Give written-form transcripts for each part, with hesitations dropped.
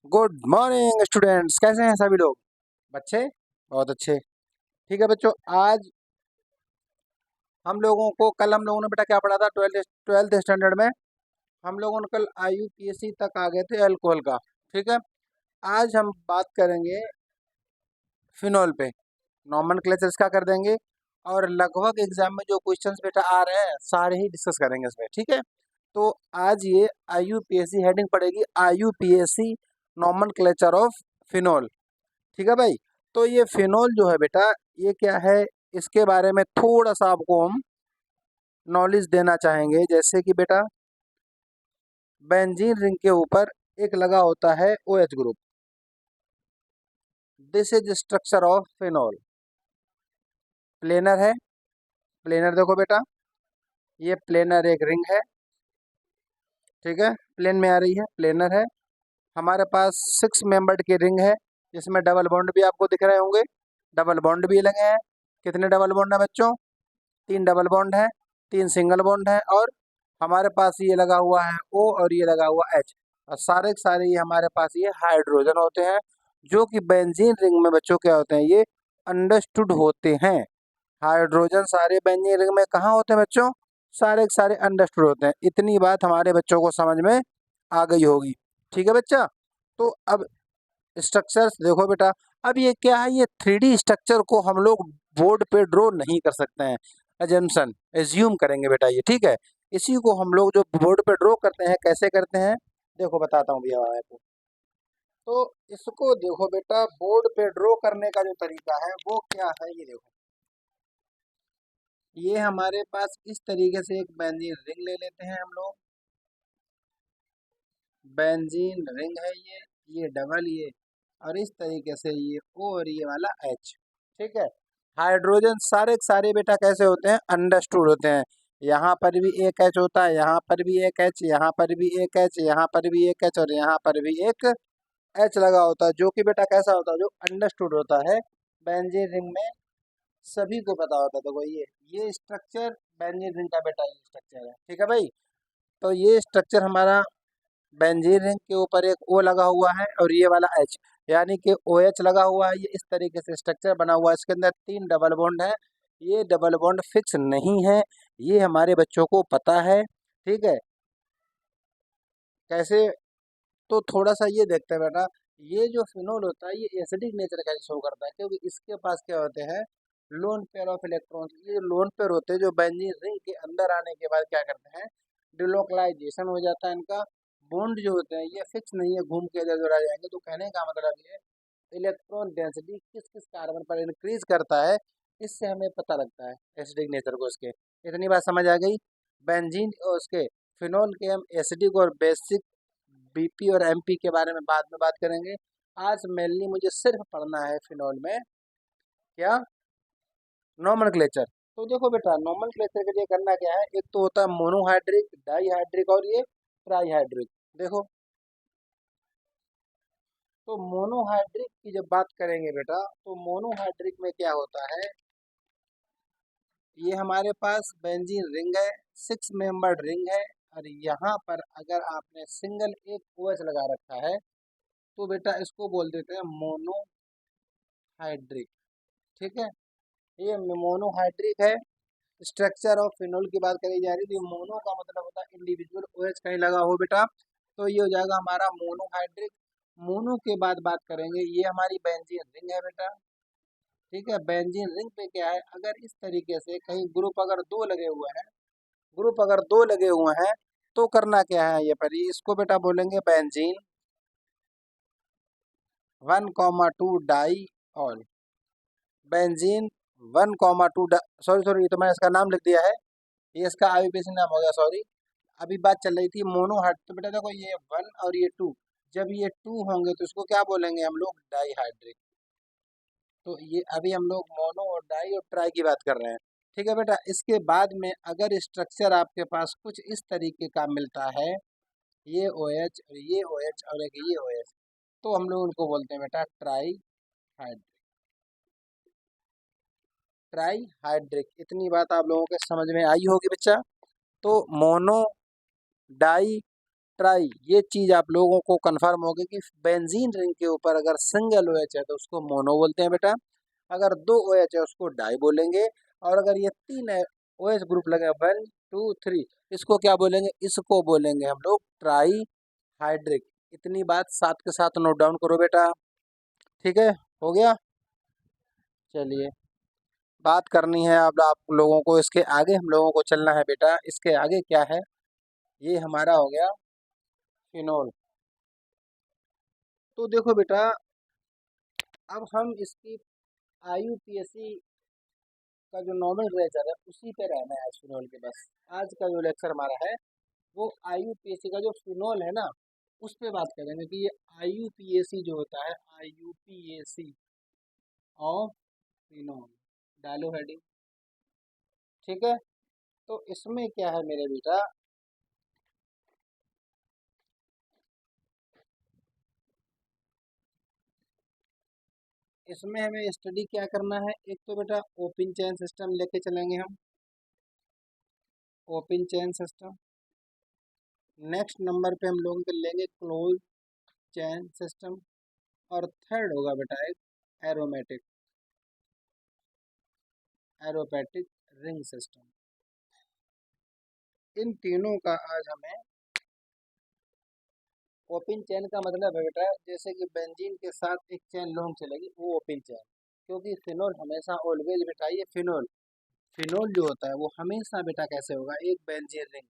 Good morning students, कैसे हैं सभी लोग? बच्चे बहुत अच्छे। ठीक है बच्चों, आज हम लोगों ने बेटा क्या पढ़ा था? ट्वेल्थ स्टैंडर्ड में हम लोगों ने कल IUPAC तक आ गए थे अल्कोहल का। ठीक है, आज हम बात करेंगे फिनॉल पे, नॉमेनक्लेचर्स का कर देंगे और लगभग एग्जाम में जो क्वेश्चंस बेटा आ रहे हैं सारे ही डिस्कस करेंगे इसमें। ठीक है, तो आज ये IUPAC हेडिंग पड़ेगी, IUPAC नॉमेनक्लेचर ऑफ फिनॉल। ठीक है भाई, तो ये फिनोल जो है बेटा, ये क्या है, इसके बारे में थोड़ा सा आपको हम नॉलेज देना चाहेंगे। जैसे कि बेटा बेंजीन रिंग के ऊपर एक लगा होता है OH group. This is structure of phenol. Planar है, प्लेनर देखो बेटा, ये प्लेनर एक रिंग है। ठीक है, प्लेन में आ रही है, प्लेनर है। हमारे पास 6 मेंबर्ड की रिंग है, जिसमें डबल बॉन्ड भी आपको दिख रहे होंगे, डबल बॉन्ड भी लगे हैं। कितने डबल बॉन्ड है बच्चों? 3 डबल बॉन्ड है, 3 सिंगल बॉन्ड है, और हमारे पास ये लगा हुआ है O और ये लगा हुआ H। और सारे के सारे ये हमारे पास ये हाइड्रोजन होते हैं, जो कि बेंजीन रिंग में बच्चों क्या होते हैं, ये अंडरस्टूड होते हैं। हाइड्रोजन सारे बेंजीन रिंग में कहाँ होते हैं बच्चों? सारे के सारे अंडरस्टूड होते हैं। इतनी बात हमारे बच्चों को समझ में आ गई होगी। ठीक है बच्चा, तो अब स्ट्रक्चर्स देखो बेटा। अब ये क्या है, ये 3D स्ट्रक्चर को हम लोग बोर्ड पे ड्रॉ नहीं कर सकते हैं, एजम्पशन एज्यूम करेंगे बेटा ये। ठीक है, इसी को हम लोग जो बोर्ड पे ड्रॉ करते हैं, कैसे करते हैं देखो बताता हूँ भैया आपको। तो इसको देखो बेटा, बोर्ड पे ड्रॉ करने का जो तरीका है वो क्या है, ये देखो। ये हमारे पास इस तरीके से एक बेंजीन रिंग ले लेते हैं हम लोग। बेंजीन रिंग है ये डबल ये, और इस तरीके से ये O और ये वाला H। ठीक है, हाइड्रोजन सारे के सारे बेटा कैसे होते हैं, अंडरस्टूड होते हैं। यहाँ पर भी एक H होता है, यहाँ पर भी एक H, यहाँ पर भी एक H, यहाँ पर भी एक H, और यहाँ पर भी एक H लगा होता है, जो कि बेटा कैसा होता है, जो अंडरस्टूड होता है। बेंजीन रिंग में सभी को पता होता है। देखो ये स्ट्रक्चर बेंजीन रिंग का बेटा ये स्ट्रक्चर है। ठीक है भाई, तो ये स्ट्रक्चर हमारा बेंजीन रिंग के ऊपर एक O लगा हुआ है और ये वाला H, यानी कि OH लगा हुआ है। ये इस तरीके से स्ट्रक्चर बना हुआ है, इसके अंदर 3 डबल बॉन्ड है। ये डबल बॉन्ड फिक्स नहीं है, ये हमारे बच्चों को पता है। ठीक है, कैसे? तो थोड़ा सा ये देखते हैं बेटा, ये जो फिनोल होता है ये एसिडिक नेचर का शो करता है, क्योंकि इसके पास क्या होते हैं, लोन पेयर ऑफ इलेक्ट्रॉन्स। ये लोन पेयर होते हैं जो बेंजीन रिंग के अंदर आने के बाद क्या करते हैं, डिलोकलाइजेशन हो जाता है इनका। बॉन्ड जो होते हैं ये फिक्स नहीं है, घूम के इधर उधर आ जाएंगे। तो कहने का मतलब ये इलेक्ट्रॉन डेंसिटी किस किस कार्बन पर इंक्रीज करता है, इससे हमें पता लगता है एसिडिक नेचर को इसके। इतनी बात समझ आ गई। बेंजीन और उसके फिनोल के हम एसिडिक और बेसिक BP और MP के बारे में बाद में बात करेंगे। आज मेनली मुझे सिर्फ पढ़ना है फिनोल में क्या, नोमेनक्लेचर। तो देखो बेटा, नोमेनक्लेचर के लिए करना क्या है, एक तो होता है मोनोहाइड्रिक, डाईहाइड्रिक और ये ट्राईहाइड्रिक। देखो, तो मोनोहाइड्रिक की जब बात करेंगे बेटा, तो मोनोहाइड्रिक में क्या होता है, ये हमारे पास बेंजीन रिंग है, 6 मेंबर्ड रिंग है, और यहाँ पर अगर आपने सिंगल एक OH लगा रखा है तो बेटा इसको बोल देते हैं मोनोहाइड्रिक। ठीक है, ये मोनोहाइड्रिक है। स्ट्रक्चर ऑफ फिनोल की बात करी जा रही थी। मोनो का मतलब होता है इंडिविजुअल, OH कहीं लगा हो बेटा, तो ये हो जाएगा हमारा मोनोहाइड्रिक। मोनो के बाद बात करेंगे, ये हमारी बेंजीन रिंग है बेटा। ठीक है, बेंजीन रिंग पे क्या है, अगर इस तरीके से कहीं ग्रुप अगर दो लगे हुए हैं, ग्रुप अगर दो लगे हुए हैं, तो करना क्या है, ये पर इसको बेटा बोलेंगे benzene 1,2 diol. Benzene 1,2, sorry sorry, ये तो मैंने इसका नाम लिख दिया है, ये इसका IUPAC नाम हो गया, सॉरी। अभी बात चल रही थी मोनोहाइड, तो बेटा देखो ये 1 और ये 2, जब ये 2 होंगे तो इसको क्या बोलेंगे हम लोग, डाईहाइड्रिक। तो ये अभी हम लोग मोनो और डाई और ट्राई की बात कर रहे हैं। ठीक है बेटा, इसके बाद में अगर स्ट्रक्चर आपके पास कुछ इस तरीके का मिलता है, ये OH और ये OH और एक ये OH, तो हम लोग उनको बोलते हैं बेटा ट्राईहाइड्रिक। ट्राईहाइड्रिक, इतनी बात आप लोगों के समझ में आई होगी बच्चा। तो मोनो, डाई ट्राई, ये चीज आप लोगों को कंफर्म होगी कि बेंजीन रिंग के ऊपर अगर सिंगल OH है तो उसको मोनो बोलते हैं बेटा, अगर दो OH है उसको डाई बोलेंगे, और अगर ये तीन OH ग्रुप लगे 1 2 3, इसको क्या बोलेंगे, इसको बोलेंगे हम लोग ट्राई हाइड्रिक। इतनी बात साथ के साथ नोट डाउन करो बेटा, ठीक है, हो गया। चलिए, बात करनी है अब आप लोगों को इसके आगे, हम लोगों को चलना है बेटा, इसके आगे क्या है, ये हमारा हो गया फिनोल। तो देखो बेटा, अब हम इसकी IUPAC का जो नॉर्मल ड्रेचर है उसी पे रहना है आज फिनोल के, बस आज का जो लेक्चर हमारा है वो IUPAC का जो फिनोल है ना उस पे बात करेंगे कि ये IUPAC जो होता है, IUPAC ऑफ फिनोल, डालो हेडिंग, ठीक है। तो इसमें क्या है मेरे बेटा, इसमें हमें स्टडी क्या करना है, एक तो बेटा ओपन चेन सिस्टम लेके चलेंगे हम, open chain system. Next number पे हम लोग कर लेंगे क्लोज चेन सिस्टम, और थर्ड होगा बेटा एक एरोमेटिक, एरोपैटिक रिंग सिस्टम। इन तीनों का आज हमें, ओपन चेन का मतलब है बेटा जैसे कि बेंजीन के साथ एक चेन लॉन्ग चलेगी वो ओपन चेन, क्योंकि फिनोल हमेशा ऑलवेज बेटा, ये फिनोल, फिनोल जो होता है वो हमेशा बेटा कैसे होगा, एक बेंजीन रिंग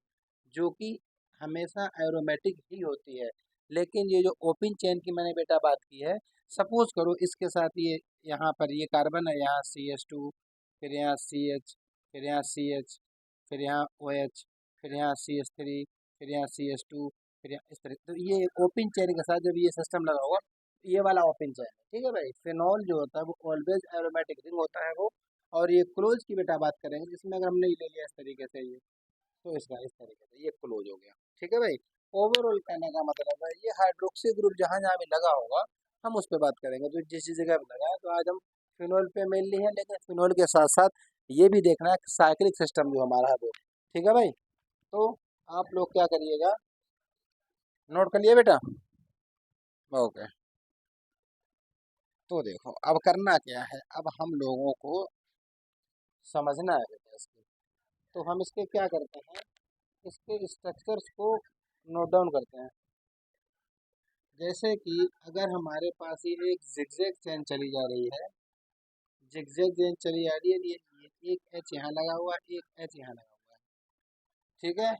जो कि हमेशा एरोमेटिक ही होती है। लेकिन ये जो ओपन चेन की मैंने बेटा बात की है, सपोज करो इसके साथ ये, यहाँ पर ये कार्बन है, यहाँ CH2, फिर यहाँ CH, फिर यहाँ CH, फिर यहाँ OH, फिर यहाँ CH3, फिर यहाँ CH2, फिर यहाँ इस तरह, तो ये ओपन चेन के साथ जब ये सिस्टम लगा होगा, ये वाला ओपन चेन है, ठीक है भाई। फिनॉल जो होता है वो ऑलवेज एरोमेटिक रिंग होता है वो। और ये क्लोज की बेटा बात करेंगे, जिसमें अगर हमने ये ले लिया इस तरीके से ये, तो इसका इस तरीके से ये क्लोज हो गया, ठीक है भाई। ओवरऑल कहने का मतलब है ये हाइड्रोक्सी ग्रुप जहाँ जहाँ भी लगा होगा हम उस पर बात करेंगे, तो जिस जिस जगह पे लगा है, तो आज हम फिनोल पे मेनली है, लेकिन फिनोल के साथ साथ ये भी देखना है साइक्लिक सिस्टम जो हमारा है वो, ठीक है भाई। तो आप लोग क्या करिएगा, नोट कर लिए बेटा, ओके। तो देखो अब करना क्या है, अब हम लोगों को समझना है बेटा इसके, तो हम इसके क्या करते हैं, इसके स्ट्रक्चर्स को नोट डाउन करते हैं। जैसे कि अगर हमारे पास ये एक जिगजैग चेन चली जा रही है, जिगजैग चेन चली जा रही है, ये एक H यहाँ लगा हुआ है, एक H यहाँ लगा हुआ है, ठीक है।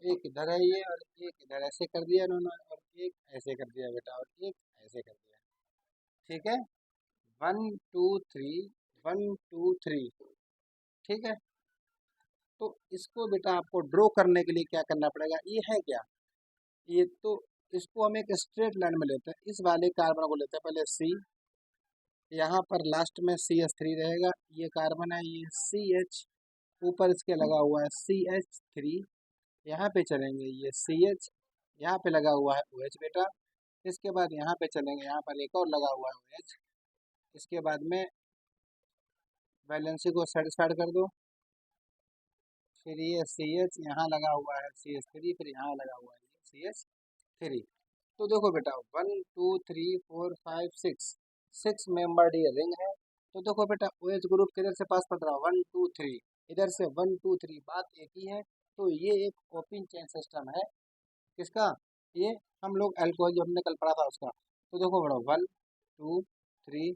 तो एक इधर है ये, और एक इधर, ऐसे कर दिया इन्होंने, और एक ऐसे कर दिया बेटा, और एक ऐसे कर दिया, ठीक है। 1 2 3, 1 2 3, ठीक है। तो इसको बेटा आपको ड्रॉ करने के लिए क्या करना पड़ेगा, ये है क्या, ये तो, इसको हम एक स्ट्रेट लाइन में लेते हैं, इस वाले कार्बन को लेते हैं पहले C, यहाँ पर लास्ट में CH3 रहेगा, ये कार्बन है, ये CH, ऊपर इसके लगा हुआ है CH3, यहाँ पे चलेंगे ये CH, यहाँ पे लगा हुआ है OH बेटा, इसके बाद यहाँ पे चलेंगे, यहाँ पर एक और लगा हुआ है OH, इसके बाद में वैलेंसी को सेटिस्फाइड कर दो, फिर ये CH यहाँ लगा हुआ है CH3, फिर यहाँ लगा हुआ है ये CH3। तो देखो बेटा 1 2 3 4 5 6, 6 मेंबर्ड ये रिंग है। तो देखो बेटा OH ग्रुप किधर से पास पड़ रहा है, 1 2 3, इधर से 1 2 3, बात एक ही है। तो ये एक ओपन चेन सिस्टम है, किसका, ये हम लोग अल्कोहल जो हमने कल पढ़ा था उसका। तो देखो बड़ा 1 2 3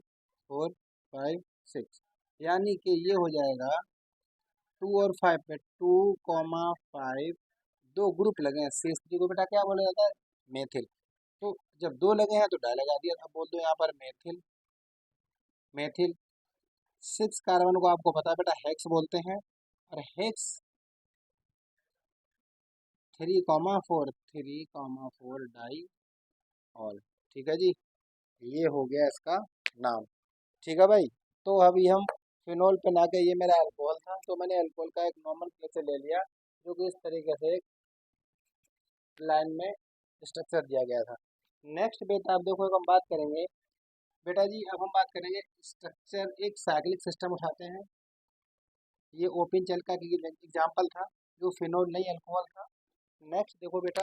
4 5 6, यानी कि ये हो जाएगा 2 और 5 पे, 2 5, दो ग्रुप लगे हैं, CH3 को बेटा क्या बोला जाता है, मेथिल। तो जब दो लगे हैं तो डाई लगा दिया, अब बोल दो यहाँ पर मेथिल, मेथिल। 6 कार्बन को आपको पता है बेटा हेक्स बोलते हैं, और हेक्स 3 4 डाई ऑल, ठीक है जी, ये हो गया इसका नाम, ठीक है भाई। तो अभी हम फिनोल पे ना के, ये मेरा अल्कोहल था तो मैंने अल्कोहल का एक नॉर्मल क्लेचर ले लिया, जो कि इस तरीके से एक लाइन में स्ट्रक्चर दिया गया था। नेक्स्ट बेटा आप देखो, हम बात करेंगे बेटा जी, अब हम बात करेंगे स्ट्रक्चर, एक साइक्लिक सिस्टम उठाते हैं। ये ओपन चेन का एग्जाम्पल था, जो फिनोल नहीं अल्कोहल था, नेक्स्ट देखो बेटा,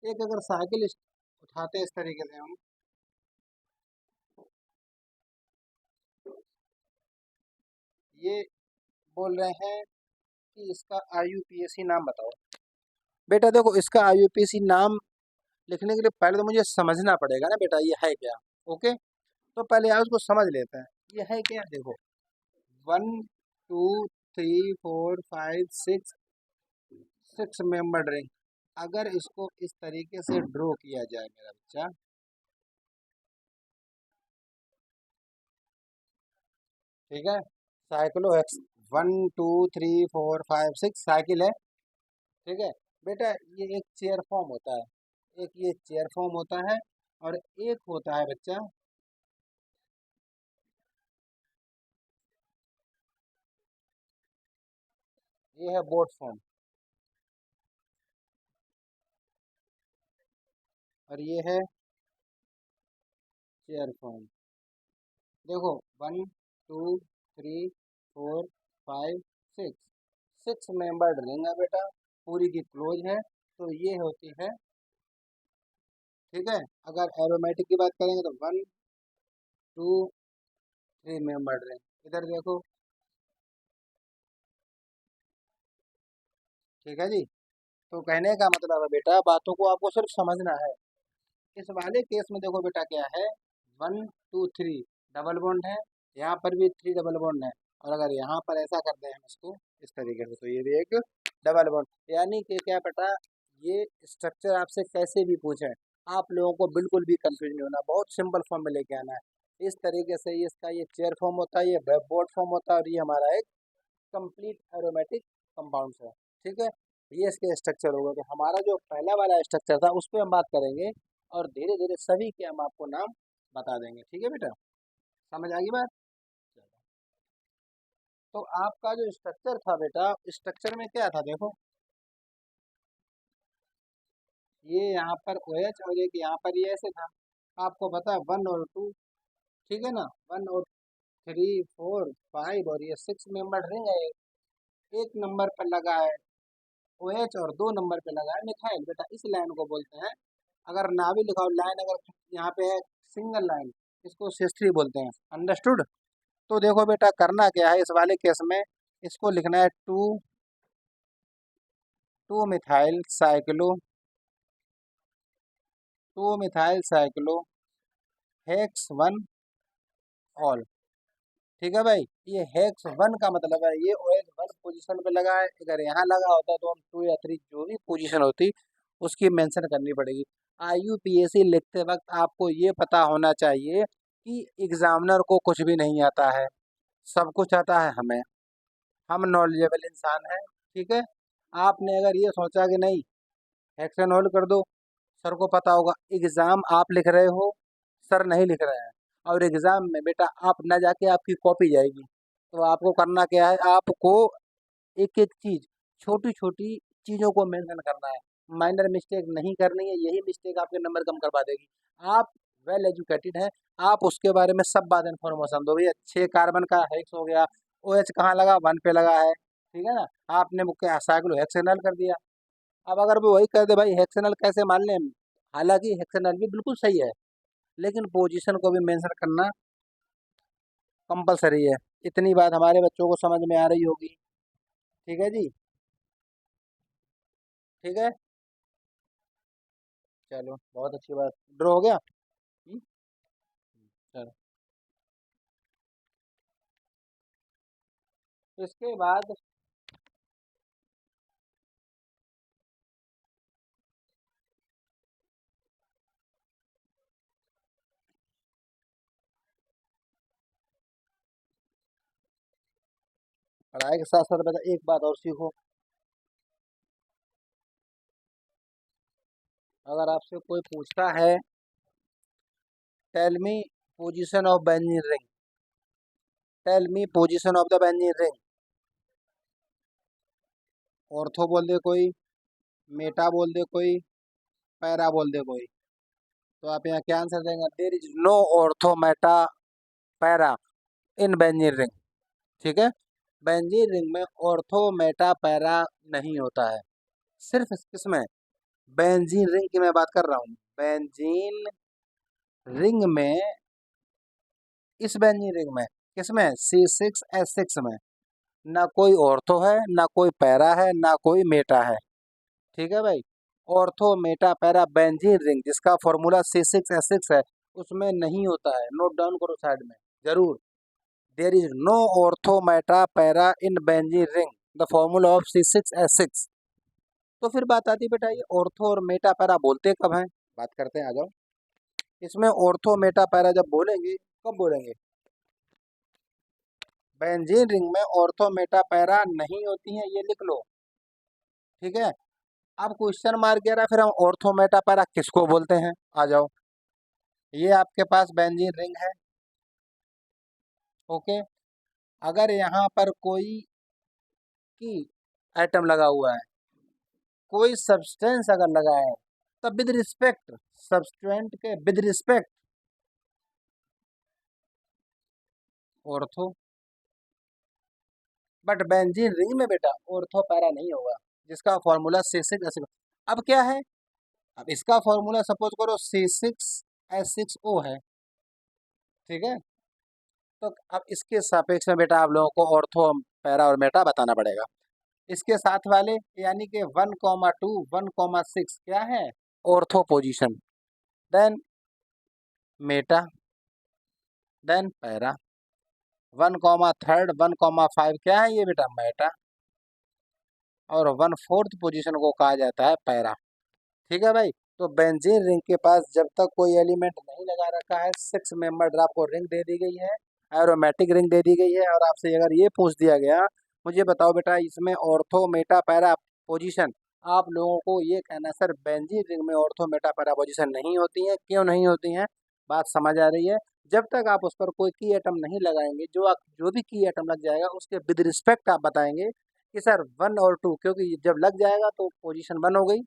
एक अगर साइकिल उठाते हैं इस तरीके से हम, ये बोल रहे हैं कि इसका आईयूपीएसी नाम बताओ। बेटा देखो, इसका आईयूपीएसी नाम लिखने के लिए पहले तो मुझे समझना पड़ेगा ना बेटा ये है क्या। ओके, तो पहले आप उसको समझ लेते हैं, ये है क्या। देखो 1 2 3 4 5 6, 6 मेंबर रिंग। अगर इसको इस तरीके से ड्रॉ किया जाए मेरा बच्चा, ठीक है, साइकिलो हेक्स 1 2 3 4 5 6 साइकिल है, ठीक है बेटा। ये एक चेयर फॉर्म होता है, एक ये चेयर फॉर्म होता है, और एक होता है बच्चा, ये है बोट फॉर्म, और ये है चेयर फॉर्म। देखो 1 2 3 4 5 6, 6 मेंबर्ड रिंग है बेटा, पूरी की क्लोज है, तो ये होती है, ठीक है। अगर एरोमेटिक की बात करेंगे तो 1 2 3 मेंबर्ड रिंग, इधर देखो, ठीक है जी। तो कहने का मतलब है बेटा, बातों को आपको सिर्फ समझना है। इस वाले केस में देखो बेटा क्या है, 1 2 3 डबल बॉन्ड है, यहाँ पर भी 3 डबल बॉन्ड है, और अगर यहाँ पर ऐसा कर दें हम इसको इस तरीके से, तो ये भी एक डबल बॉन्ड। यानी कि क्या बेटा, ये स्ट्रक्चर आपसे कैसे भी पूछे, आप लोगों को बिल्कुल भी कंफ्यूज नहीं होना, बहुत सिंपल फॉर्म में लेके आना है। इस तरीके से ये इसका ये चेयर फॉर्म होता है, ये वेब बोर्ड फॉर्म होता है, और ये हमारा एक कंप्लीट एरोमेटिक कंपाउंड है, ठीक है। ये इसके स्ट्रक्चर होगा। तो हमारा जो पहला वाला स्ट्रक्चर था उस पर हम बात करेंगे, और धीरे धीरे सभी के हम आपको नाम बता देंगे, ठीक है बेटा, समझ आ गई बात। तो आपका जो स्ट्रक्चर था बेटा, स्ट्रक्चर में क्या था देखो, ये यहाँ पर ओ एच, और एक यहाँ पर ये ऐसे था। आपको पता है 1 और 2, ठीक है ना, 1 और 3 4 5, और ये 6 मेंबर रिंग है, एक नंबर पर लगा है ओ एच, और 2 नंबर पे लगा है मिथाइल। बेटा इस लाइन को बोलते हैं, अगर ना भी लिखा हो लाइन, अगर यहाँ पे है सिंगल लाइन, इसको सिस्ट्री बोलते हैं, अंडरस्टूड। तो देखो बेटा, करना क्या है इस वाले केस में, इसको लिखना है 2 2 methyl cyclo, 2 methyl cyclo hex 1 all, ठीक है भाई। ये हेक्स 1 का मतलब है ये OH 1 पोजीशन पे लगा है, अगर यहाँ लगा होता तो हम 2 या 3 जो भी पोजीशन होती उसकी मेंशन करनी पड़ेगी। IUPAC लिखते वक्त आपको ये पता होना चाहिए कि एग्जामिनर को कुछ भी नहीं आता है, सब कुछ आता है हमें, हम नॉलेजेबल इंसान हैं, ठीक है। आपने अगर ये सोचा कि नहीं हेक्सेन होल्ड कर दो, सर को पता होगा, एग्ज़ाम आप लिख रहे हो, सर नहीं लिख रहे हैं, और एग्ज़ाम में बेटा आप ना जाके आपकी कॉपी जाएगी। तो आपको करना क्या है, आपको एक एक चीज़, छोटी छोटी चीज़ों को मेंशन करना है, माइनर मिस्टेक नहीं करनी है, यही मिस्टेक आपके नंबर कम करवा देगी। आप वेल एजुकेटेड हैं, आप उसके बारे में सब बात इन्फॉर्मेशन दो, भैया 6 कार्बन का हेक्स हो गया, OH कहाँ लगा, 1 पे लगा है, ठीक है ना। आपने मुझे साइक्लो हेक्सेनल कर दिया, अब अगर वो वही कर दे भाई हेक्सेनल कैसे मान लें, हालांकि हेक्सेनल भी बिल्कुल सही है, लेकिन पोजीशन को भी मेंशन करना कंपलसरी है। इतनी बात हमारे बच्चों को समझ में आ रही होगी, ठीक है जी, ठीक है। चलो बहुत अच्छी बात, ड्रॉ हो गया। हम्म, चलो इसके बाद पढ़ाई के साथ साथ बेटा एक बात और सीखो, अगर आपसे कोई पूछता है tell me position of benzene ring, tell me position of the benzene ring, ortho बोल दे कोई, मेटा बोल दे कोई, पैरा बोल दे कोई, तो आप यहाँ क्या आंसर देंगे, there is no ortho meta para in benzene ring, ठीक है। बेंजीन रिंग में ऑर्थो मेटा पैरा नहीं होता है, सिर्फ किसमें, बेंजीन रिंग की मैं बात कर रहा हूँ। बेंजीन रिंग में, इस बेंजीन रिंग में, किसमें, C6H6 में ना कोई ऑर्थो है, ना कोई पैरा है, ना कोई मेटा है। ठीक है भाई, ortho meta para benzene ring जिसका फॉर्मूला C6H6 है, उसमें नहीं होता है। नोट डाउन करो साइड में जरूर। There is no ortho meta para in benzene ring, the formula of C6H6। तो फिर बात आती है बेटा, ये ऑर्थो और मेटा पैरा बोलते कब हैं, बात करते हैं, आ जाओ। इसमें ऑर्थो मेटा पैरा जब बोलेंगे, कब बोलेंगे, बेंजीन रिंग में ऑर्थो मेटा पैरा नहीं होती है, ये लिख लो। ठीक है, अब क्वेश्चन मार्क कह रहा है फिर हम ऑर्थो मेटा पैरा किसको बोलते हैं, आ जाओ। ये आपके पास बेंजीन रिंग है। ओके, अगर यहाँ पर कोई की एटम लगा हुआ है, कोई सब्सटेंस अगर लगा है, तब विद रिस्पेक्ट, सब्सटेंट के with respect ortho, but benzene ring में बेटा ऑर्थो पैरा नहीं होगा, जिसका फॉर्मूला C6H6। अब क्या है, अब इसका फॉर्मूला सपोज करो C6H6O है। ठीक है, तो अब इसके सापेक्ष में बेटा आप लोगों को ऑर्थो पैरा और मेटा बताना पड़ेगा। इसके साथ वाले यानी कि 1,2 1,6 क्या है, ortho position, then meta, then para. 1,3 1,5 क्या है ये बेटा, मेटा, और 1/4 पोजीशन को कहा जाता है पैरा। ठीक है भाई, तो बेंजीन रिंग के पास जब तक कोई एलिमेंट नहीं लगा रखा है, 6 मेंबर आपको रिंग दे दी गई है, एरोमेटिक रिंग दे दी गई है, और आपसे अगर ये पूछ दिया गया, मुझे बताओ बेटा इसमें ऑर्थो मेटा पैरा पोजीशन, आप लोगों को ये कहना सर बेंजीन रिंग में ऑर्थो मेटा पैरा पोजीशन नहीं होती है, क्यों नहीं होती हैं, बात समझ आ रही है। जब तक आप उस पर कोई की एटम नहीं लगाएंगे, जो भी की एटम लग जाएगा उसके विद रिस्पेक्ट आप बताएंगे कि सर 1 और 2, क्योंकि जब लग जाएगा तो पोजीशन 1 हो गई,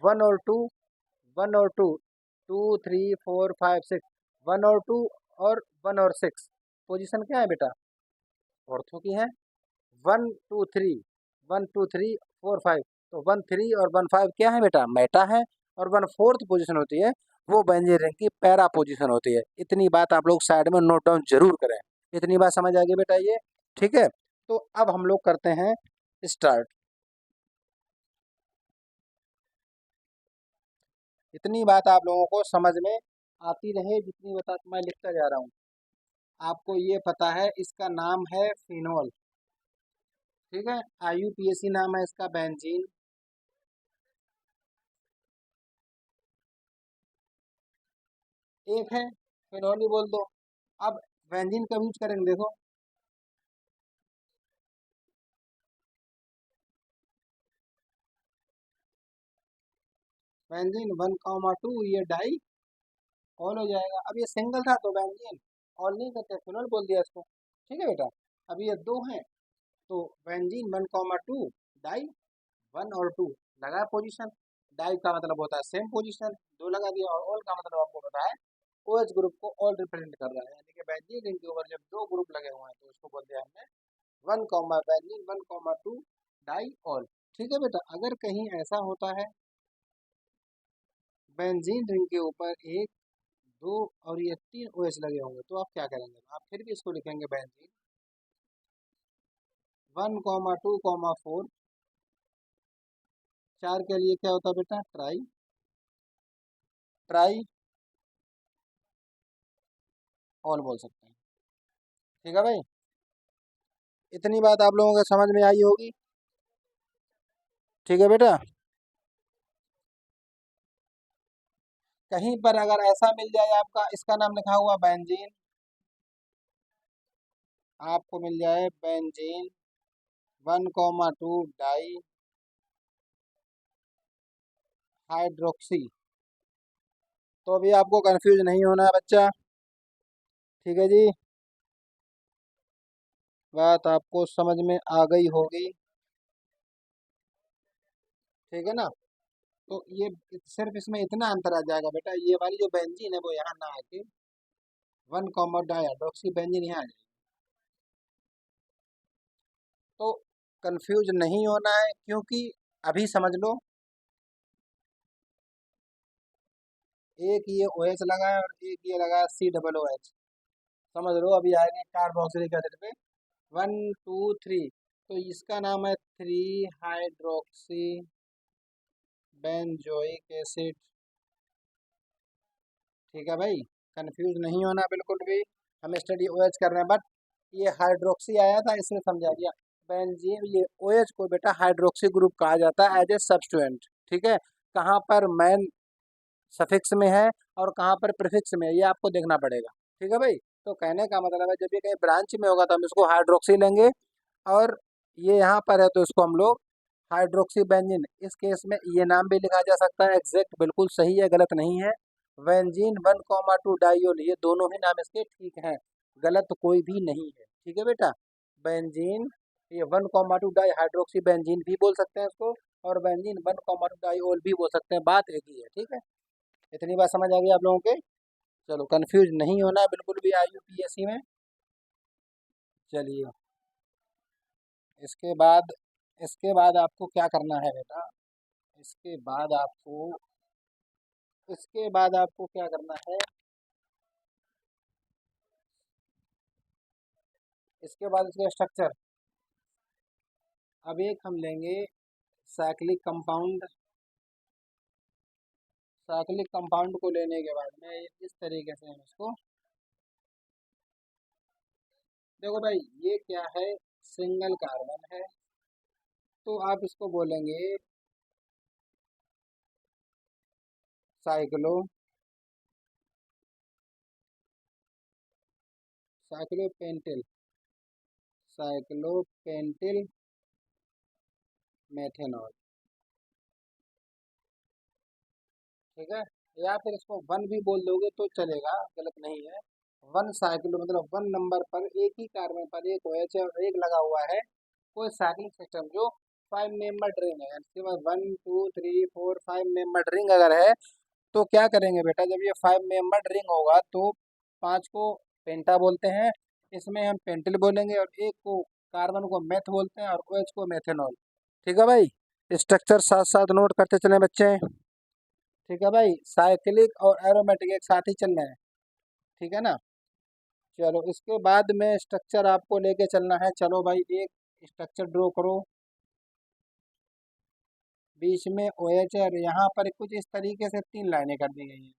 1 और 2, 1 और 2, 2 3 4 5 6, 1 और 2 और 1 और 6 पोजीशन क्या है बेटा, ऑर्थो की है। 1 2 3, 1 2 3 4 5, तो 1 3 और 1 5 क्या है बेटा, मेटा है। और 1/4 पोजीशन होती है, वो बेंजीन रिंग की पैरा पोजीशन होती है। इतनी बात आप लोग साइड में नोट डाउन जरूर करें। इतनी बात समझ आ गई बेटा ये, ठीक है। तो अब हम लोग करते हैं स्टार्ट। इतनी बात आप लोगों को समझ में आती रहे, जितनी बता मैं लिखता जा रहा हूँ। आपको ये पता है इसका नाम है फिनोल। ठीक है, IUPAC नाम है इसका बेंजीन। एक है, फिनोल ही बोल दो। अब बेंजीन कब यूज करेंगे देखो, बेंजीन 1,2 ये डाई ऑल हो जाएगा। अब ये सिंगल था तो बेंजीन ऑल नहीं करते, फिनोल बोल दिया इसको। ठीक है बेटा, अब ये दो हैं तो बेंजीन 1,2 डाई 1 और 2 लगा पोजीशन। डाई का मतलब होता है सेम पोजीशन, दो लगा दिया, और ऑल का मतलब आपको पता है OH ग्रुप को ऑल रिप्रेजेंट कर रहा है, यानी कि बेंजीन रिंग के ऊपर जब दो ग्रुप लगे हुए हैं तो उसको बोलते हैं हमने 1, बेंजीन 1,2 डाई ऑल। ठीक है बेटा, अगर कहीं ऐसा होता है बेंजीन रिंग के ऊपर एक, दो और ये 3 OH लगे होंगे, तो आप क्या करेंगे, आप फिर भी इसको लिखेंगे बेंजीन 1,2,4। 4 के लिए क्या होता है बेटा, ट्राई, ट्राई ऑल बोल सकते हैं। ठीक है भाई, इतनी बात आप लोगों को समझ में आई होगी। ठीक है बेटा, कहीं पर अगर ऐसा मिल जाए आपका इसका नाम लिखा हुआ बेंजीन, आपको मिल जाए बेंजीन 1,2 डाई हाइड्रोक्सी, तो अभी आपको कंफ्यूज नहीं होना है बच्चा। ठीक है जी, बात आपको समझ में आ गई होगी। ठीक है ना, तो ये सिर्फ इसमें इतना अंतर आ जाएगा बेटा, ये वाली जो बेंजीन है वो यहाँ ना आके 1, डाई हाइड्रोक्सी बेंजीन यहाँ आ जाएगी। तो कंफ्यूज नहीं होना है, क्योंकि अभी समझ लो, एक ये ओ एच लगा है और एक ये लगा है सी डबल ओ एच। समझ लो अभी आएंगे कार्बोक्सिलिक एसिड पे। 1 2 3, तो इसका नाम है 3 हाइड्रोक्सी बेंजोइक एसिड। ठीक है भाई, कंफ्यूज नहीं होना बिल्कुल भी। हम स्टडी ओएच कर रहे हैं, बट ये हाइड्रोक्सी आया था इसलिए समझा दिया। बेंजीन, ये ओएच को बेटा हाइड्रोक्सी ग्रुप कहा जाता है एज ए सब्स्टिट्यूएंट। ठीक है, कहाँ पर मैन सफिक्स में है और कहाँ पर प्रीफिक्स में है, ये आपको देखना पड़ेगा। ठीक है भाई, तो कहने का मतलब है जब भी कहीं ब्रांच में होगा तो हम इसको हाइड्रोक्सी लेंगे, और ये यहाँ पर है तो इसको हम लोग हाइड्रोक्सी बेंजीन। इस केस में ये नाम भी लिखा जा सकता है, एग्जैक्ट बिल्कुल सही है, गलत नहीं है। बेंजीन 1,2 डाइयोल, ये दोनों ही नाम इसके ठीक हैं, गलत कोई भी नहीं है। ठीक है बेटा, बेंजीन, ये 1,2 डाई हाइड्रोक्सी बेंजीन भी बोल सकते हैं इसको, और बेंजीन 1,2 डाइयोल भी बोल सकते हैं, बात एक ही है। ठीक है, इतनी बात समझ आ गई आप लोगों के। चलो, कंफ्यूज नहीं होना है बिल्कुल भी IUPAC में। चलिए, इसके बाद आपको क्या करना है बेटा, इसके बाद आपको क्या करना है, इसके बाद इसका स्ट्रक्चर। अब एक हम लेंगे साइक्लिक कंपाउंड। साइक्लिक कंपाउंड को लेने के बाद में इस तरीके से हम इसको, देखो भाई ये क्या है, सिंगल कार्बन है, तो आप इसको बोलेंगे साइक्लो साइक्लोपेंटिल साइक्लोपेंटिल मेथेनॉल। ठीक है, या फिर इसको वन भी बोल दोगे तो चलेगा, गलत नहीं है। वन साइक्लो मतलब 1 नंबर पर एक ही कार्बन पर एक OH और एक लगा हुआ है, कोई साइक्लिक सिस्टम जो 5 मेंबर रिंग है, इसके बाद 1 2 3 4 5 मेंबर रिंग अगर है, तो क्या करेंगे बेटा, जब ये 5 मेंबर रिंग होगा तो 5 को पेंटा बोलते हैं, इसमें हम पेंटिल बोलेंगे, और एक को कार्बन को मेथ बोलते हैं और OH को मेथेनॉल। ठीक है भाई, स्ट्रक्चर साथ साथ नोट करते चले बच्चे। ठीक है भाई, साइक्लिक और एरोमेटिक एक साथ ही चल रहे हैं। ठीक है ना, चलो इसके बाद में स्ट्रक्चर आपको लेके चलना है। चलो भाई, एक स्ट्रक्चर ड्रॉ करो, बीच में OH है, और यहाँ पर कुछ इस तरीके से 3 लाइनें कर दी गई हैं।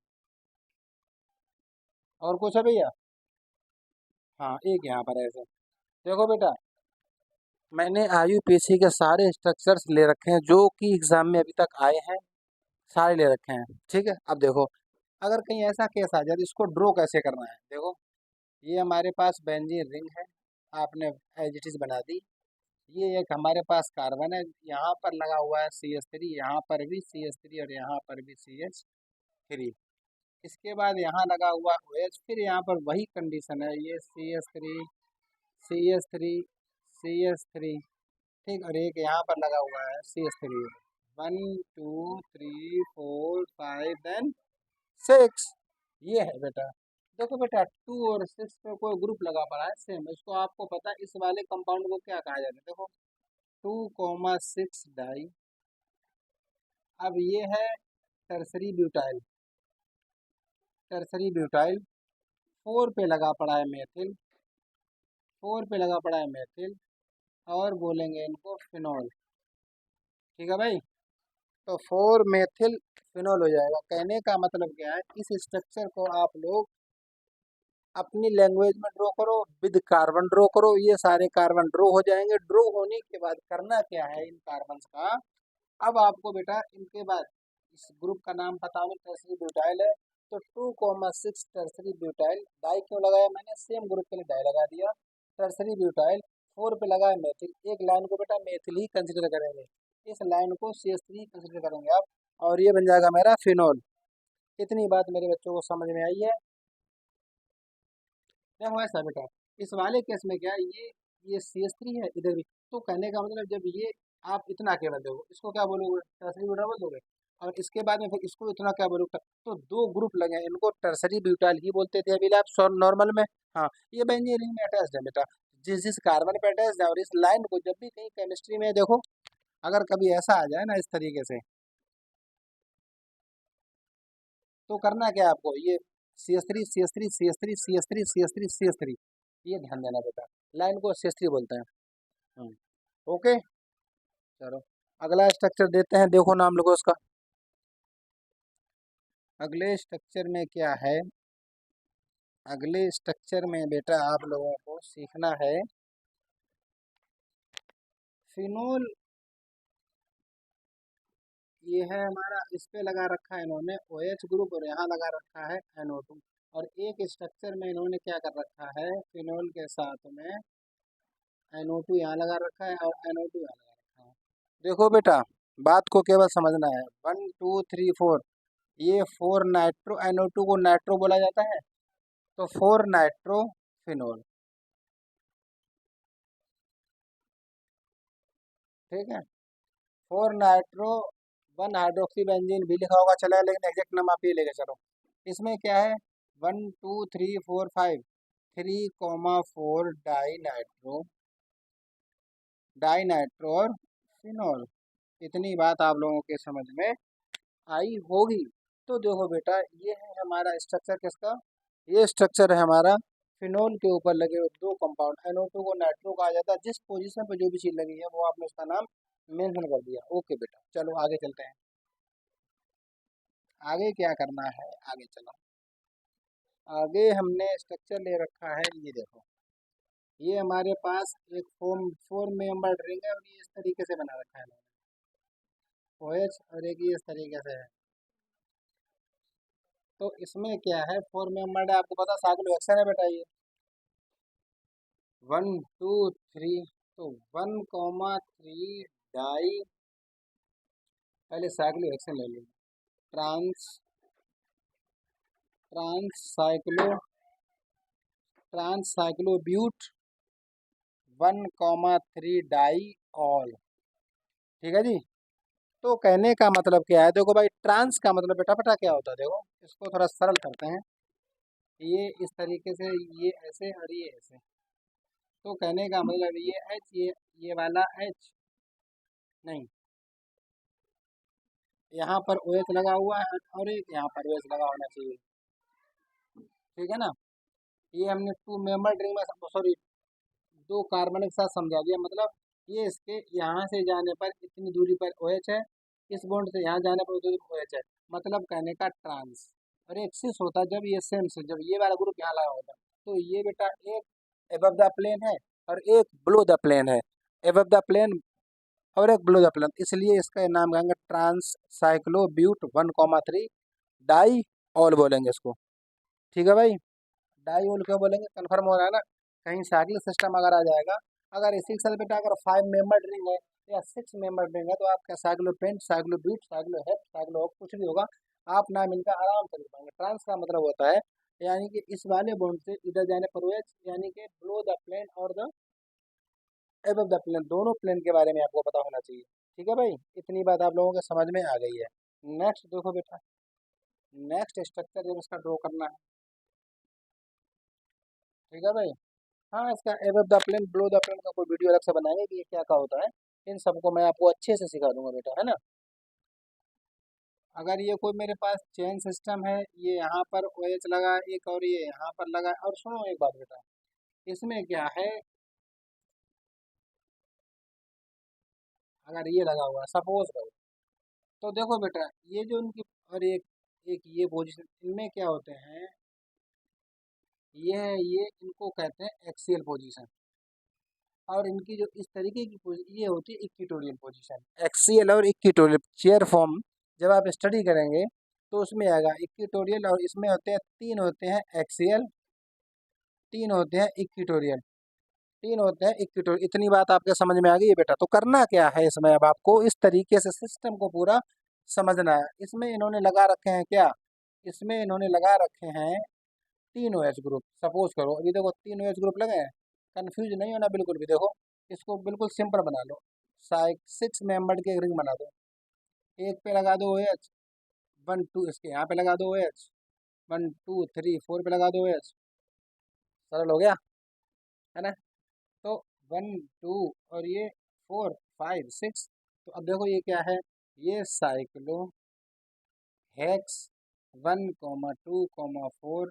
और कुछ है भैया? हाँ, एक यहाँ पर ऐसे। देखो बेटा, मैंने IUPAC के सारे स्ट्रक्चर्स ले रखे हैं जो कि एग्जाम में अभी तक आए हैं, सारे ले रखे हैं। ठीक है, अब देखो, अगर कहीं ऐसा केस आ जाए तो इसको ड्रॉ कैसे करना है। देखो, ये हमारे पास बेंजीन रिंग है, आपने एज इट इज बना दी। ये एक हमारे पास कार्बन है, यहाँ पर लगा हुआ है CH3, यहाँ पर भी CH3 और यहाँ पर भी CH3। इसके बाद यहाँ लगा हुआ OH, फिर यहाँ पर वही कंडीशन है, ये CH3 CH3। ठीक, और एक यहाँ पर लगा हुआ है CH3। 1 2 3 4 5 देन 6, ये है बेटा। देखो बेटा, 2 और 6 पे कोई ग्रुप लगा पड़ा है सेम, इसको आपको पता है इस वाले कंपाउंड को क्या कहा जाता है। देखो, 2,6 डाई। अब ये है टर्सरी ब्यूटाइल। 4 पे लगा पड़ा है मेथिल। 4 पे लगा पड़ा है मेथिल, और बोलेंगे इनको फिनॉल। ठीक है भाई, तो 4 मेथिल फिनॉल हो जाएगा। कहने का मतलब क्या है, इस स्ट्रक्चर को आप लोग अपनी लैंग्वेज में ड्रॉ करो, विद कार्बन ड्रॉ करो, ये सारे कार्बन ड्रॉ हो जाएंगे। ड्रॉ होने के बाद करना क्या है इन कार्बन का, अब आपको बेटा इनके बाद इस ग्रुप का नाम पता होगा, टर्सरी ब्यूटाइल है, तो 2,6 टर्सरी ब्यूटाइल। डाई क्यों लगाया मैंने, सेम ग्रुप के लिए डाई लगा दिया। टर्सरी ब्यूटाइल 4 पे लगा है मेथिल, एक लाइन को बेटा मेथिल ही कंसिडर करेंगे, इस लाइन को CH3 कंसिडर करेंगे आप, और ये बन जाएगा मेरा फिनॉल। इतनी बात मेरे बच्चों को समझ में आई है। देखो ऐसा बेटा, इस वाले केस में क्या है, ये CH3 है इधर भी, तो कहने का मतलब जब ये आप इतना केवल दोगे, इसको क्या बोलोगे, टर्सरी ब्यूटाइल बोल दोगे, और इसके बाद में फिर इसको इतना क्या बोलोगे, तो 2 ग्रुप लगे हैं, इनको टर्सरी ब्यूटाइल ही बोलते थे अभी आप नॉर्मल में। हाँ, ये बेंजीन रिंग में अटैच्ड है बेटा, जिस जिस कार्बन पे अटैच्ड है, और इस लाइन को जब भी कहीं केमिस्ट्री में देखो, अगर कभी ऐसा आ जाए ना इस तरीके से, तो करना क्या है आपको, ये CS3 CS3 CS3 CS3 CS3 CS3, ये ध्यान देना बेटा, लाइन को CS3 बोलते हैं। ओके, चलो अगला स्ट्रक्चर देते हैं, देखो नाम लिखो उसका। अगले स्ट्रक्चर में क्या है, अगले स्ट्रक्चर में बेटा आप लोगों को सीखना है फिनोल। ये है हमारा, इस पे लगा रखा है इन्होंने OH ग्रुप और यहाँ लगा रखा है NO2, और एक स्ट्रक्चर में इन्होंने क्या कर रखा है, फिनोल के साथ में NO2 यहाँ लगा रखा है और NO2 यहाँ लगा रखा है। देखो बेटा, बात को केवल समझना है, 1 2 3 4, ये 4 नाइट्रो, NO2 को नाइट्रो बोला जाता है, तो 4 नाइट्रो फिनोल, ठीक है। 4 नाइट्रो 1 हाइड्रोक्सी बेंजीन भी लिखा होगा, चला, लेकिन एग्जैक्ट नाम आप ये लेके चलो। इसमें क्या है, 1 2 3 4 5, 3,4 डाई नाइट्रो, डाई नाइट्रो और फिनोल। इतनी बात आप लोगों के समझ में आई होगी। तो देखो बेटा, ये है हमारा स्ट्रक्चर किसका, ये स्ट्रक्चर है हमारा फिनोल के ऊपर लगे हुए दो कंपाउंड, NO2 को नाइट्रो कहा जाता है, जिस पोजीशन पे जो भी चीज लगी है वो आपने उसका नाम मेंशन कर दिया। ओके बेटा, चलो आगे चलते हैं। आगे क्या करना है, आगे चलो, आगे हमने स्ट्रक्चर ले रखा है, ये देखो, ये हमारे पास एक फोर मेंबर रिंग है और ये इस तरीके से बना रखा है OH, और एक ये इस तरीके से है। तो इसमें क्या है, फोर मेंबर्ड है, आपको पता साइक्लोहेक्सेन है बेटा, ये 1 2 3, तो 1,3 डाई, पहले साइक्लोहेक्सेन ले लो, ट्रांस ट्रांस साइक्लोब्यूट 1,3 डाई ऑल, ठीक है जी। तो कहने का मतलब क्या है, देखो भाई, ट्रांस का मतलब बेटा पता क्या होता है, देखो इसको थोड़ा सरल करते हैं, ये इस तरीके से, ये ऐसे और ये ऐसे, तो कहने का मतलब ये H, ये वाला H नहीं, यहाँ पर OH लगा हुआ है और एक यहाँ पर OH लगा होना चाहिए, ठीक है ना। ये हमने टू मेंबर रिंग में, सॉरी, दो कार्बन के साथ समझा दिया, मतलब ये इसके यहाँ से जाने पर इतनी दूरी पर OH है, इस बॉन्ड से यहाँ जाने पर उतनी दूरी OH है, मतलब कहने का ट्रांस। और एक सिस होता है जब ये सेम से, जब ये वाला ग्रुप यहाँ लगा होता है, तो ये बेटा एक एबव द प्लेन है और एक बिलो द प्लेन है, एबव द प्लेन और एक बिलो द प्लेन, इसलिए इसका नाम कहेंगे ट्रांस साइक्लोब्यूट 1,3 डाई ऑल बोलेंगे इसको, ठीक है भाई। डाई ऑल क्यों बोलेंगे, कन्फर्म हो रहा है ना, कहीं साइक्लिक सिस्टम अगर आ जाएगा, अगर इसी के साथ बेटा अगर 5 मेंबर रिंग है या 6 मेंबर रिंग है, तो आपका साइक्लोपेंट साइक्लोब्यूट साइक्लोहेप साइक्लो कुछ भी होगा, आप नाम इनका आराम से लिख पाएंगे। ट्रांस का मतलब होता है, यानी कि इस वाले बॉन्ड से इधर जाने पर OH, यानी कि बिलो द प्लेन और द एबव द प्लेन, दोनों प्लेन के बारे में आपको पता होना चाहिए, ठीक है भाई। इतनी बात आप लोगों के समझ में आ गई है। नेक्स्ट देखो बेटा, नेक्स्ट स्ट्रक्चर जब इसका ड्रॉ करना है, ठीक है भाई। हाँ, इसका above the plane below the plane का कोई वीडियो अलग से बनाएंगे कि ये क्या क्या होता है, इन सबको मैं आपको अच्छे से सिखा दूंगा बेटा, है ना। अगर ये कोई मेरे पास चेन सिस्टम है, ये यहाँ पर OH लगा है एक और ये यहाँ पर लगा है, और सुनो एक बात बेटा, इसमें क्या है, अगर ये लगा हुआ है सपोज करो, तो देखो बेटा, ये जो इनकी, और एक एक ये पोजीशन, इनमें क्या होते हैं, ये इनको कहते हैं एक्सियल पोजीशन, और इनकी जो इस तरीके की ये होती है इक्विटोरियल पोजीशन, एक्सियल और इक्विटोरियल चेयर फॉर्म, जब आप स्टडी करेंगे तो उसमें आएगा इक्विटोरियल, और इसमें होते हैं तीन, होते हैं एक्सियल, तीन होते हैं इक्विटोरियल, तीन होते हैं इक्विटोरियल। इतनी बात आपके समझ में आ गई है बेटा। तो करना क्या है इसमें, अब आपको इस तरीके से सिस्टम को पूरा समझना है। इसमें इन्होंने लगा रखे हैं क्या, इसमें इन्होंने लगा रखे हैं तीन OH ग्रुप, सपोज करो अभी देखो तीन OH ग्रुप लगे हैं, कंफ्यूज नहीं होना बिल्कुल भी, देखो इसको बिल्कुल सिंपल बना लो, 6 मेंबर की एक रिंग बना दो, एक पे लगा दो OH, 1 2 इसके यहाँ पे लगा दो OH, 1 2 3 4 पे लगा दो OH, सरल हो गया, है ना। तो 1 2 और ये 4 5 6, तो अब देखो ये क्या है, ये साइक्लो हेक्स 1,2,4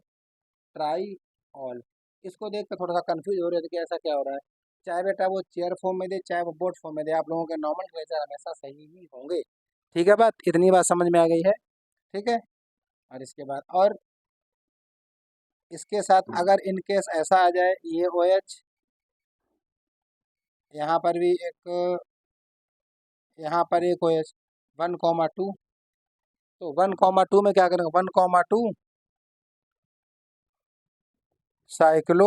ट्राई ऑल। इसको देख कर थोड़ा सा कंफ्यूज हो रहे थे कि ऐसा क्या हो रहा है। चाहे बेटा वो चेयर फॉर्म में दे, चाहे वो बोर्ड फॉर्म में दे, आप लोगों के नॉर्मल क्लेचर हमेशा सही ही होंगे। ठीक है, बात इतनी बात समझ में आ गई है। ठीक है, और इसके बाद और इसके साथ अगर इन केस ऐसा आ जाए, ये ओ एच यहाँ पर भी एक, यहाँ पर एक ओ एच 1,2, तो 1,2 में क्या करेंगे, 1,2 साइक्लो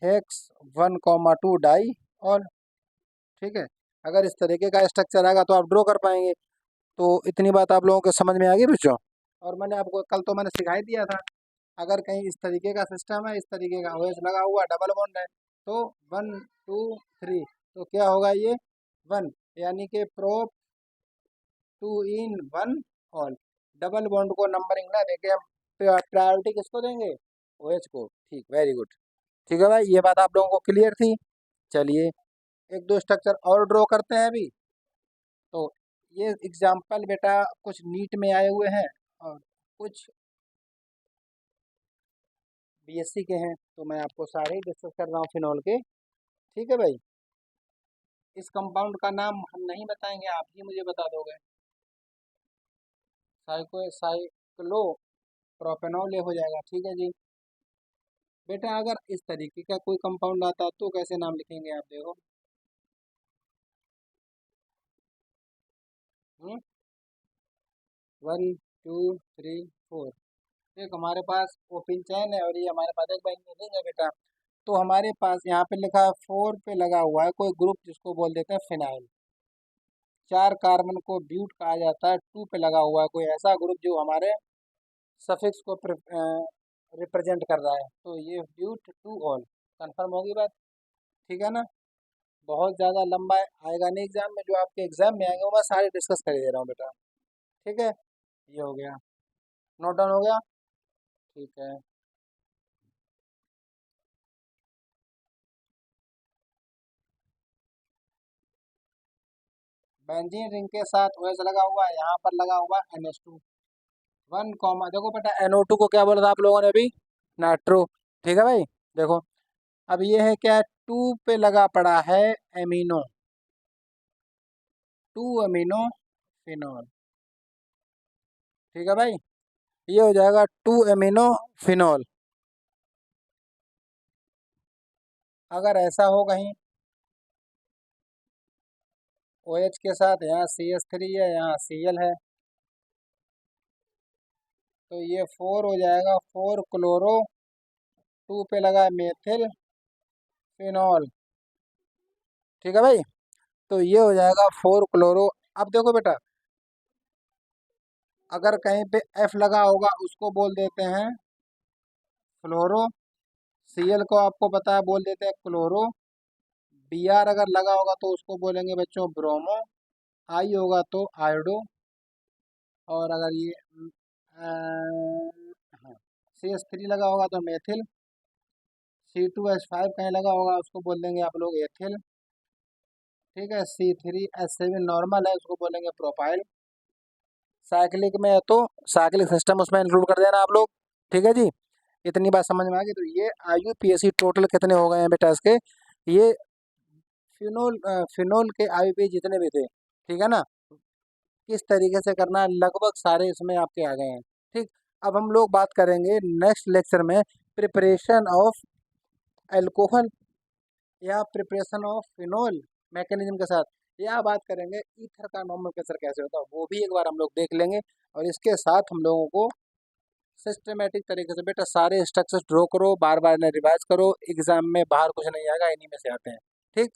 हेक्स 1,2 डाई ऑल। ठीक है, अगर इस तरीके का स्ट्रक्चर आएगा तो आप ड्रॉ कर पाएंगे। तो इतनी बात आप लोगों को समझ में आ गई बच्चों। और मैंने आपको कल तो मैंने सिखा ही दिया था, अगर कहीं इस तरीके का सिस्टम है, इस तरीके का ओएस लगा हुआ डबल बॉन्ड है, तो 1 2 3, तो क्या होगा ये 1, यानी कि prop 2 in 1 all. Double bond को नंबरिंग ना देके हम प्रायोरिटी किसको देंगे, ओएच को। ठीक, वेरी गुड। ठीक है भाई, ये बात आप लोगों को क्लियर थी। चलिए एक दो स्ट्रक्चर और ड्रॉ करते हैं अभी। तो ये एग्जाम्पल बेटा कुछ नीट में आए हुए हैं और कुछ बीएससी के हैं, तो मैं आपको सारे ही डिस्कस कर रहा हूँ फिनॉल के। ठीक है भाई, इस कंपाउंड का नाम हम नहीं बताएंगे, आप ही मुझे बता दोगे। साइक्लो प्रोपेनॉल ये हो जाएगा। ठीक है जी बेटा, अगर इस तरीके का कोई कंपाउंड आता तो कैसे नाम लिखेंगे आप देखो। 1 2 3 4, एक हमारे पास ओपन चैन है और ये हमारे पास एक बाइंडिंग है बेटा। तो हमारे पास यहाँ पे लिखा है 4 पे लगा हुआ है कोई ग्रुप जिसको बोल देते हैं फिनाइल। 4 कार्बन को ब्यूट कहा जाता है, 2 पे लगा हुआ है कोई ऐसा ग्रुप जो हमारे सफिक्स को रिप्रेजेंट कर रहा है, तो ये ब्यूट 2 ऑल। कंफर्म होगी बात। ठीक है ना, बहुत ज़्यादा लंबा आएगा नहीं एग्जाम में, जो आपके एग्जाम में आएंगे वो मैं सारे डिस्कस कर दे रहा हूँ बेटा। ठीक है, ये हो गया, नोट डाउन हो गया। ठीक है, बेंजीन रिंग के साथ OH लगा हुआ है, यहाँ पर लगा हुआ है NH2 1, देखो बेटा NO2 को क्या बोला था आप लोगों ने अभी, नाइट्रो। ठीक है भाई, देखो अब ये है क्या, 2 पे लगा पड़ा है एमिनो, 2 अमीनो फिनॉल। ठीक है भाई, ये हो जाएगा 2 अमीनो फिनॉल। अगर ऐसा हो कहीं OH के साथ, यहाँ CH3 है, यहाँ Cl है, तो ये 4 हो जाएगा, 4 क्लोरो, 2 पे लगा मेथिल फिनॉल। ठीक है भाई, तो ये हो जाएगा 4 क्लोरो। अब देखो बेटा, अगर कहीं पे F लगा होगा उसको बोल देते हैं फ्लोरो, Cl को आपको पता है बोल देते हैं क्लोरो, Br अगर लगा होगा तो उसको बोलेंगे बच्चों ब्रोमो, I होगा तो आयोडो, और अगर ये हाँ CH3 लगा होगा तो मेथिल, C2H5 कहीं लगा होगा उसको बोल देंगे आप लोग एथिल। ठीक है, C3H7 नॉर्मल है उसको बोलेंगे प्रोपाइल। साइक्लिक में है तो साइक्लिक सिस्टम उसमें इंक्लूड कर देना आप लोग। ठीक है जी, इतनी बात समझ में आ गई। तो ये IUPAC टोटल कितने हो गए हैं बेटा इसके, ये फिनोल के IUPAC जितने भी थे, ठीक है ना, किस तरीके से करना है लगभग सारे इसमें आपके आ गए हैं। ठीक, अब हम लोग बात करेंगे नेक्स्ट लेक्चर में प्रिपरेशन ऑफ एल्कोहल या प्रिपरेशन ऑफ फिनोल मैकेनिज्म के साथ, या बात करेंगे ईथर का नोमेनक्लेचर कैसे होता है, वो भी एक बार हम लोग देख लेंगे। और इसके साथ हम लोगों को सिस्टमेटिक तरीके से बेटा सारे स्ट्रक्चर्स ड्रॉ करो, बार बार इन्हें रिवाइज करो, एग्जाम में बाहर कुछ नहीं आएगा, इन्हीं में से आते हैं। ठीक,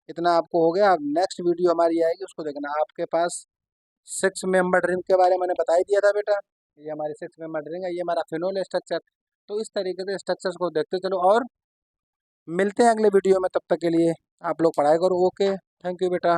इतना आपको हो गया। अब नेक्स्ट वीडियो हमारी आएगी उसको देखना। आपके पास 6 मेंबर रिंग के बारे में मैंने बता ही दिया था बेटा, ये हमारी 6 मेंबर रिंग है, ये हमारा फिनोल स्ट्रक्चर। तो इस तरीके से स्ट्रक्चर्स को देखते चलो और मिलते हैं अगले वीडियो में, तब तक के लिए आप लोग पढ़ाई करो। ओके, थैंक यू बेटा।